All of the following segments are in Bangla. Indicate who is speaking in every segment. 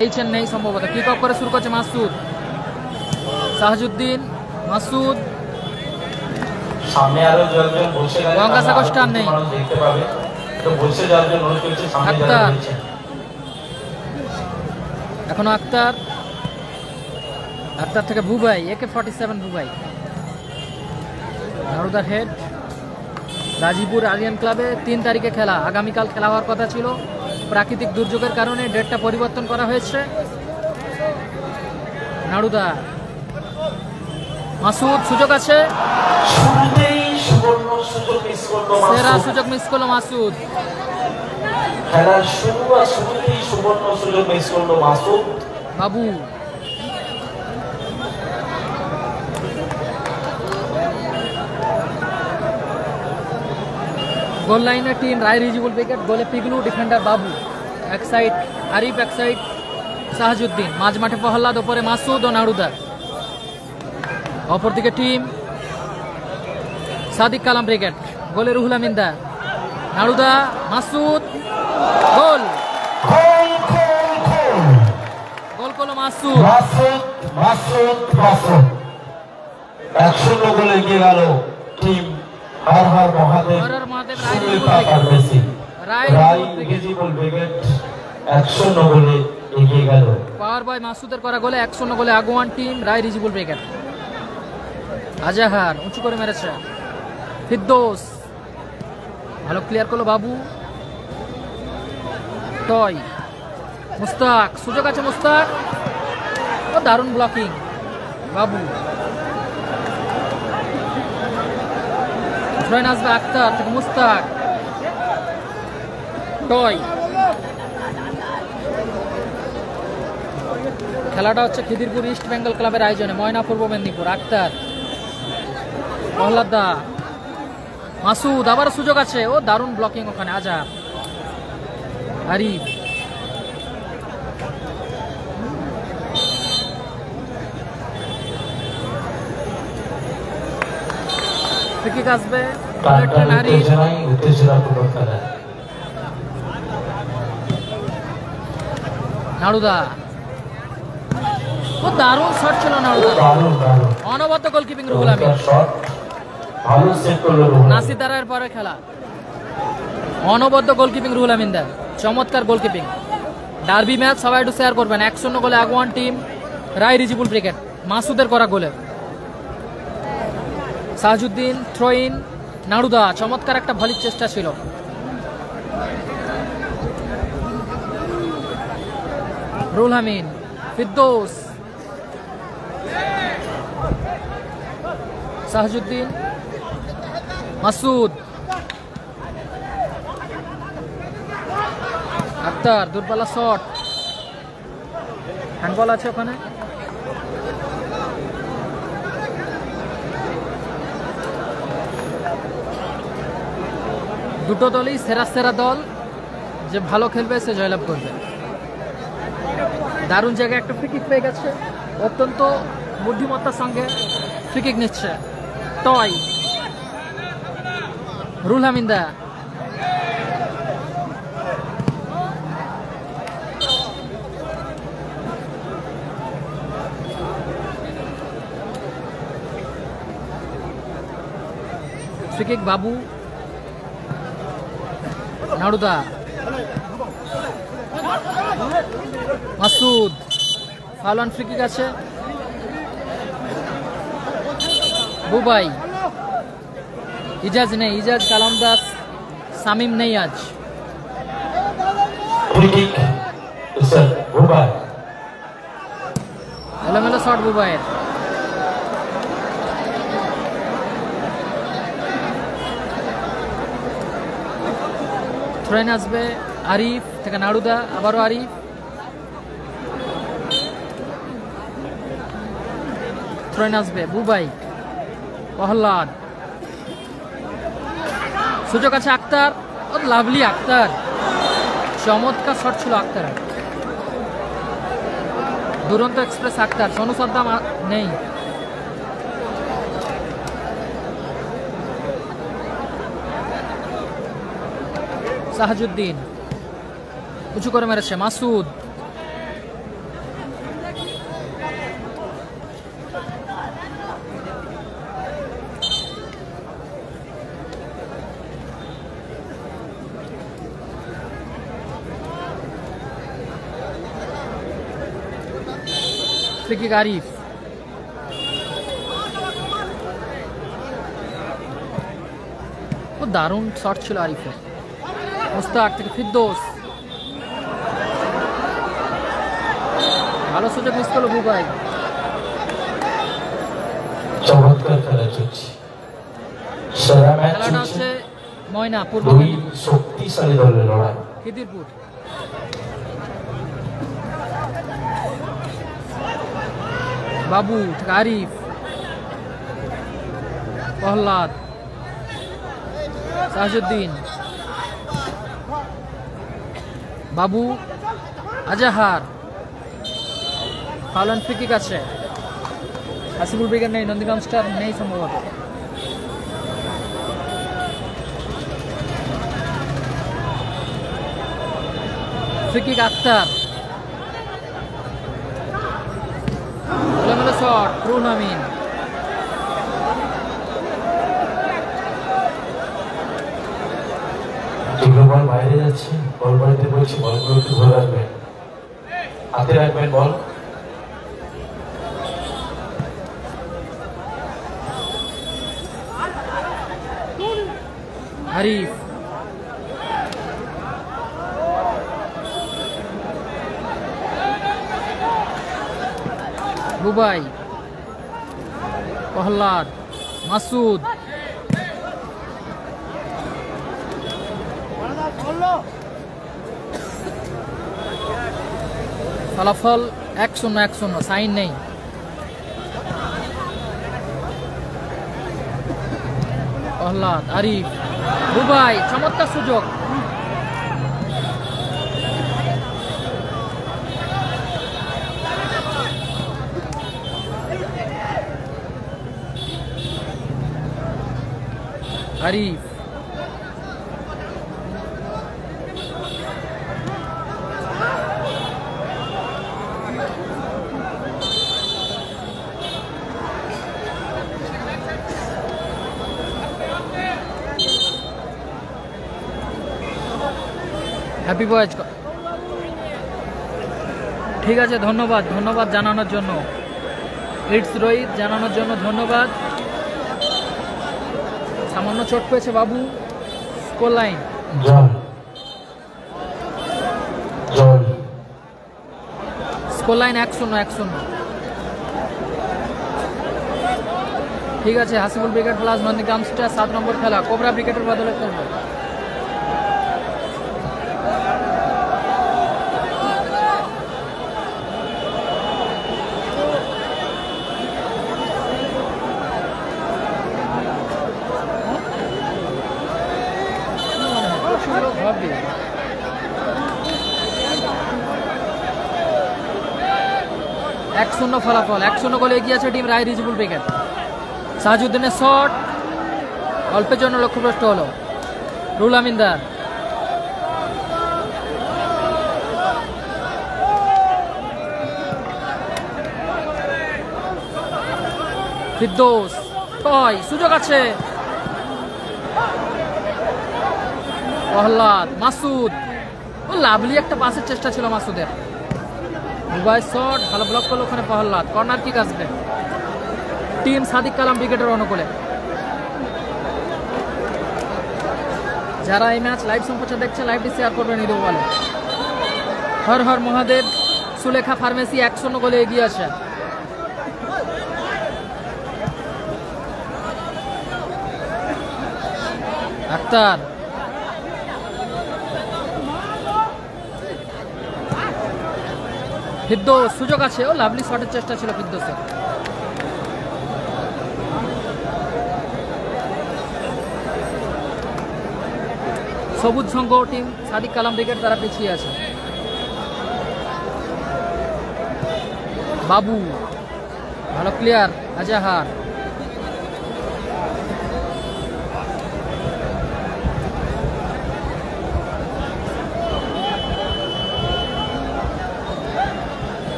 Speaker 1: চেন্নাই সম্ভবত কিক অফ করে শুরু করছে মাসুদ, সাহাজউদ্দিন, মাসুদ,
Speaker 2: সামনে আরো জয়জন বসে গেছে,
Speaker 1: ওয়াঙ্গাসা কষ্টার নেই,
Speaker 2: মানুষ দেখতে পাবে তো বসে যাওয়ার জন্য অনুরোধ করছি। সামনে যারা রয়েছে
Speaker 1: এখনো আক্তার, আক্তার থেকে বুবাই, AK-47 বুবাই, নারুদার হেড। গাজীপুর আরিয়ান ক্লাবে 3 তারিখে খেলা, আগামীকাল খেলা হওয়ার কথা ছিল, প্রাকৃতিক দুর্যোগের কারণে ডেটটা পরিবর্তন করা হয়েছে। নারুদা, মাসুদ, সুযোগ আছে, সেরা সুযোগ মিস করলো মাসুদ।
Speaker 2: খেলার শুরুতেই সুবর্ণ সুযোগ মিস করলো মাসুদ।
Speaker 1: বাবু গোল লাইনে টিম রায় রিজিবুল উইকেট, গোলে পিগলু, ডিফেন্ডার বাবু, এক সাইড আরিফ, এক সাইড সাহাজউদ্দিন, মাঝ মাঠে প্রহ্লাদ, ওপরে মাসুদ ও নারুদা। অপরদিকে টিম সাদিক কালাম ব্রিগেড, গোলে রুহুল আমিনদা, নারুদা, মাসুদ, গোল, গোল করলো মাসুদ।
Speaker 2: 100 গোলে এগিয়ে গেল টিম হর হর মহাদেব রায় রিজিবুল ব্রিগেড, 100 গোলে এগিয়ে গেল।
Speaker 1: পাওয়ার বয় মাসুদের করা গোলে 100 গোলে আগুয়ান টিম রায় রিজিবুল ব্রিগেড। আজাহার উঁচু করে মেরেছে, ফিরদৌস ভালো ক্লিয়ার করলো বাবু, টয়, মুস্তাক, সুযোগ আছে মুস্তাক, ও দারুণ ব্লকিং বাবু। ট্রেন আসবে আক্তার থেকে মুস্তাক, টয়। খেলাটা হচ্ছে খিদিরপুর ইস্ট বেঙ্গল ক্লাবের আয়োজনে, ময়না পূর্ব মেদিনীপুর। আক্তার, প্রহ্লাদ দা, মাসুদ, আবার সুযোগ আছে, ও দারুণ ব্লকিং ওখানে আজাব, আরিফ, ফ্রিকিক আসবে নারুদা, ও দারুণ শট ছিল নারুদা, অনবদ্য গোলকিপিং রুহুল আমিন, নাসির দারায়ের পরে খেলা, অনবদ্য গোলকিপিং রুহুল আমিনদা, চমৎকার গোলকিপিং। ডার্বি ম্যাচ সবাই একটু শেয়ার করবেন। 100 গোলে আগুয়ান টিম রায় রিজিবুল ব্রিগেড, মাসুদের করা গোলে। সাহাজউদ্দিন, থ্রোইন, নারুদা, চমৎকার একটা ভলির চেষ্টা ছিল। রুহুল আমিন, ফিরদৌস, সাহাজউদ্দিন, মাসুদ, আক্তার, দূরপাল্লা শট, হ্যান্ডবল আছে ওখানে। দুটো দলই সেরা সেরা দল, যে ভালো খেলবে সে জয়লাভ করবে। দারুণ জায়গায় একটা ফ্রিকিক পেয়ে গেছে, অত্যন্ত বুদ্ধিমত্তার সঙ্গে ফ্রিকিক নিচ্ছে টয়, রুহুল আমিনদা, ফ্রিকিক বাবু, নারুদা, মাসুদ, ফালওয়ান ফ্রিকিক আছে, বুবাই, ইজাজ নেই, ইজাজ, কালাম দাস, সামিম নেই আজ। এলোমেলো শট বুবাইয়ের, ট্রেন আসবে আরিফ থেকে নারুদা, আবারও আরিফ, ট্রেন আসবে বুবাই, প্রহ্লাদ, সুযোগ আছে আক্তার, ও লাভলি আক্তার, চমৎকার শট ছিল আক্তার। দুরন্ত এক্সপ্রেস আক্তার, সোনু সাদ্দাম নেই, সাহাজউদ্দিন উঁচু করে মেরেছে মাসুদ, ফ্রি কিক আরিফ, ও দারুণ শট ছিল আরিফের। মুস্তাক থেকে ফিরদৌস, ভালো সুযোগ মিস করলো বুবাই।
Speaker 2: চমৎকার খেলা চলছে, সেরা ম্যাচ
Speaker 1: খেলাটা
Speaker 2: চলছে,
Speaker 1: হচ্ছে ময়না পূর্ব
Speaker 2: দুই শক্তিশালী দলের লড়াই।
Speaker 1: খিদিরপুর, বাবু থেকে আরিফ, প্রহ্লাদ, সাহাজুদ্দিন, বাবু, আজাহার, ফাউল ফ্রি কিক আছে। হাসিবুল ব্রিগেড নেই, নন্দীগ্রাম স্টার নেই সম্ভবত। Free kick Akhtar, shot Ruhul Amin,
Speaker 2: ball বাইরে যাচ্ছে, বল বাড়িতে বলছি, বলগুলো একটু ধরে রাখবেন, হাতে রাখবেন বল।
Speaker 1: আরিফ, বুবাই, প্রহ্লাদ, মাসুদ, ফলাফল 1-0, সাইন নেই। প্রহ্লাদ, আরিফ, বুবাই, চমৎকার সুযোগ, আরিফ, হ্যাপি ভয়েজ। ঠিক আছে, ধন্যবাদ, ধন্যবাদ জানানোর জন্য, ইটস রোহিত জানানোর জন্য ধন্যবাদ। সামান্য চোট পেয়েছে বাবু। Score line score line 1-0। ঠিক আছে, Hasibul brigade plus Nandigram star 7 নম্বর খেলা, কোবরা ব্রিগেডের বদলে খেলবে। হবে 1-0 ফলাফল, 1-0 গোলে এগিয়ে আছে টিম রায় রিজবুল ব্রিগেড। সাহাজুদ্দিনের শট অল্পের জন্য লক্ষ্যভ্রষ্ট হলো। রুহুল আমিনদার, ফিরদৌস, সুযোগ আছে, প্রহ্লাদ, মাসুদ, ও লাভলি একটা পাসের চেষ্টা ছিল মাসুদের। দুবাই শট, ভালো ব্লক করলো ওখানে প্রহ্লাদ। কর্নার কিক আসবে টিম সাদিক কালাম ব্রিগেডের অনুকূলে। যারা এই ম্যাচ লাইভ সম্প্রচার দেখছে, লাইভটি শেয়ার করবেন ঈদ বলে। হর হর মহাদেব, সুলেখা ফার্মেসি 1-0 গোলে এগিয়ে আছে। আক্তার, ফিরদৌস, সুযোগ আছে, ও লাভলি শটের চেষ্টা ছিল ফিরদৌসের। সবুজ সংঘ টিম সাদিক কালাম ব্রিগেড তারা পিছিয়ে আছে। বাবু, ভালো ক্লিয়ার, আজাহার,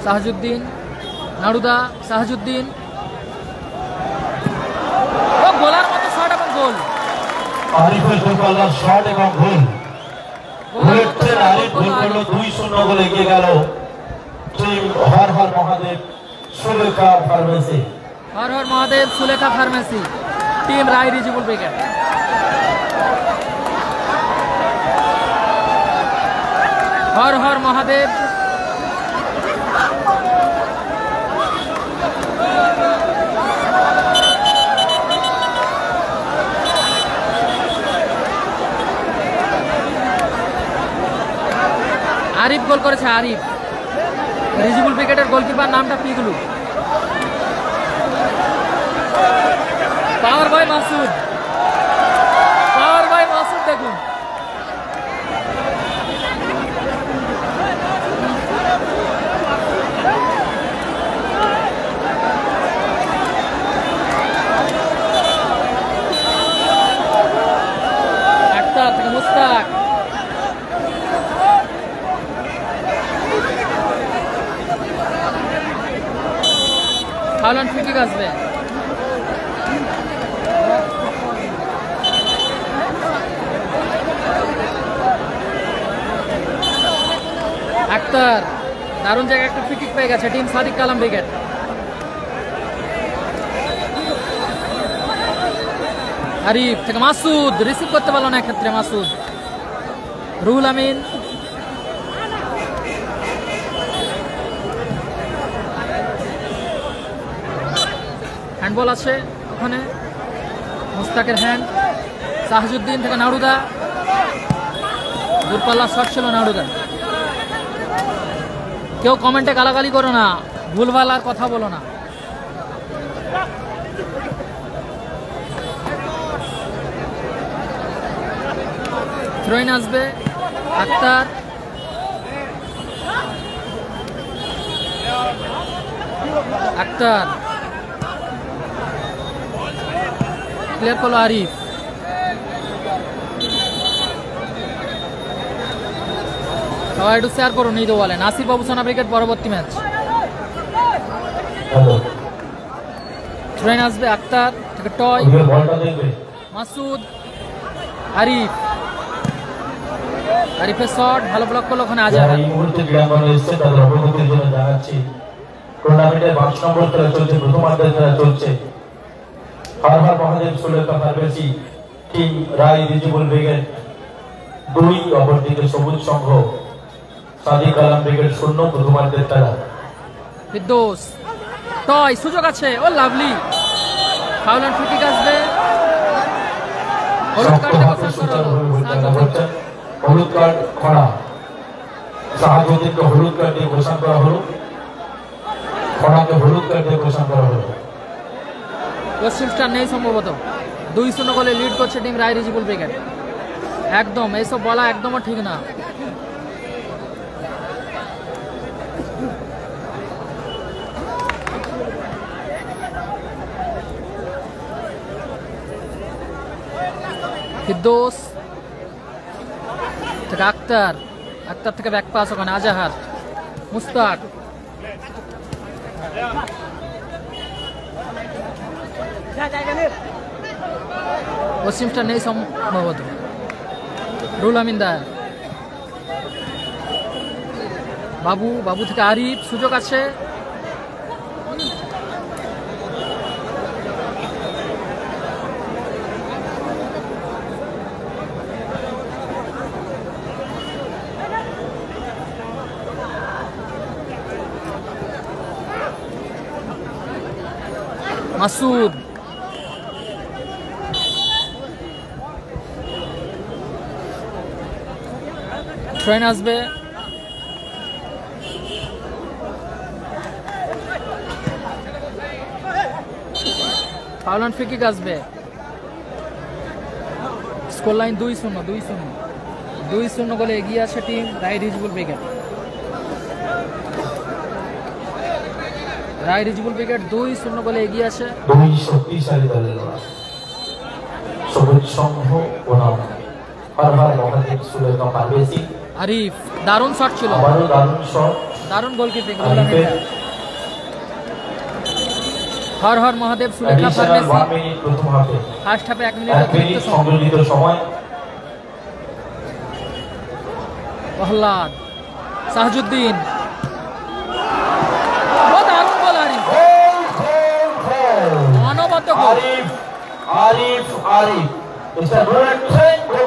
Speaker 1: সাহাজুদ্দিন, নাড়ুদা, সাহাজুদ্দিন,
Speaker 2: আরিফের দোকানদার শট এবং গোল। গোলের আরিফ গোল করলো 2-0 গোলে এগিয়ে গেল team Har Har Mahadev Sulekha pharmacy.
Speaker 1: Har Har Mahadev Sulekha pharmacy team Roy Rijibul brigade. Har Har Mahadev Arif goal করেছে। আরিফ রিজিবুল ব্রিগেডের গোলকিপার নামটা Piglu. Power by Masud, power by Masud দেখুন। আক্তার থেকে মুস্তাক, ফাউল ফ্রি কিক আসবে। আক্তার দারুণ জায়গায় একটা ফ্রি কিক পেয়ে গেছে টিম সাদিক কালাম ব্রিগেড। আরিফ থেকে মাসুদ, রিসিভ করতে পারলো না এক্ষেত্রে মাসুদ। রুহুল আমিন, হ্যান্ডবল আছে ওখানে, মুস্তাকের হ্যান্ড। সাহাজুদ্দিন থেকে নাড়ুদা, দূরপাল্লা শট ছিল নাড়ুদা। কেউ কমেন্টে গালাগালি করো না, ভুলভাল আর কথা বলো না। থ্রোইন আসবে আক্তার, আক্তার ক্লিয়ার করলো আরিফ। সবাই একটু শেয়ার করুন এই তো বলে। নাসির বাবু সোনা ব্রিগেড পরবর্তী ম্যাচ। ট্রেন আসবে আক্তার থেকে টয়, মাসুদ, আরিফ, আরিফের শট ভালো ব্লক করলো ওখানে আজাদ।
Speaker 2: এই মুহূর্তে ক্রীড়াঙ্গনে এসেছে তাদের অবগতির জন্য জানাচ্ছি টুর্নামেন্টের 5 নম্বর খেলা চলছে, প্রথমার্ধের খেলা চলছে। হর Har Mahadev Sulekha pharmacy team Roy Rijibul brigade 2, অপরদিকে সবুজ সংঘ সাদিক কালাম ব্রিগেড 0, প্রথমার্ধের খেলা।
Speaker 1: ফিরদৌস, টয় সুযোগ আছে, ও lovely. Foul and free kick আসবে। হলুদ কার্ড
Speaker 2: হলুদ কার্ড খরা, সাহায্যকে হলুদ কার্ড দিয়ে ঘোষণা করা হলো, খরাকে হলুদ কার্ড দিয়ে ঘোষণা করা হলো।
Speaker 1: পশ্চিম স্টার নেই সম্ভবত। 2-0 গোলে লিড করছে টিম রায় রিজিবুল ব্রিগেড। একদম এইসব বলা একদমও ঠিক না। ফিরদৌস থেকে আক্তার, আক্তার থেকে ব্যাক পাস ওখানে আজাহার, মুস্তাক, পশ্চিম স্টার নেই সম্ভবত। রুহুল আমিন দা, বাবু, বাবু থেকে আরিফ, সুযোগ আছে। মাসুদ, ট্রেন আসবে। ফাউল অ্যান্ড ফ্রি কিক আসবে। স্কোর লাইন 2-0 গোলে এগিয়ে আছে টিম রায় রিজিবুল ব্রিগেড। রায় রিজিবুল ব্রিগেড 2-0 গোলে এগিয়ে আছে।
Speaker 2: 2 শক্তিশালী দলের লড়াই, সবুজ সংঘ বনাম হর হর মহাদেব সুলেখা ফার্মেসি।
Speaker 1: আরিফ দারুণ শট ছিল, দারুণ গোলকিপিং। Har Har Mahadev Sulekha
Speaker 2: additional
Speaker 1: pharmacy
Speaker 2: 1 minute প্রথম হাফে।
Speaker 1: ফার্স্ট হাফে 1 মিনিট
Speaker 2: 1
Speaker 1: অতিরিক্ত
Speaker 2: মিনিট
Speaker 1: সময়।
Speaker 2: সংযোজিত সময়।
Speaker 1: প্রহ্লাদ, সাহাজুদ্দিন, ও দারুণ বল আরিফ, অনবদ্য গোল।
Speaker 2: আরিফ আরিফ আরিফ এটা বুলেট ট্রেন গোল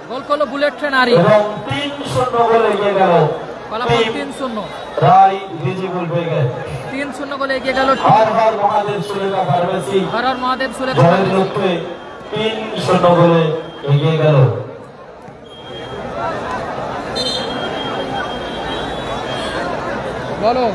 Speaker 1: গোল করলো বুলেট ট্রেন আরিফ।
Speaker 2: এবং 3-0 গোলে এগিয়ে গেল
Speaker 1: ফলাফল 3-0।
Speaker 2: রায় ভিজিবল বেগে
Speaker 1: 3-0 গোলে এগিয়ে গেল
Speaker 2: হর হর মহাদেব সুলেখা ফার্মেসি
Speaker 1: হর হর মহাদেব সুলেখা
Speaker 2: জয়ের
Speaker 1: ফার্মেসি।
Speaker 2: লক্ষ্যে 3-0 গোলে এগিয়ে গেল।
Speaker 1: বলো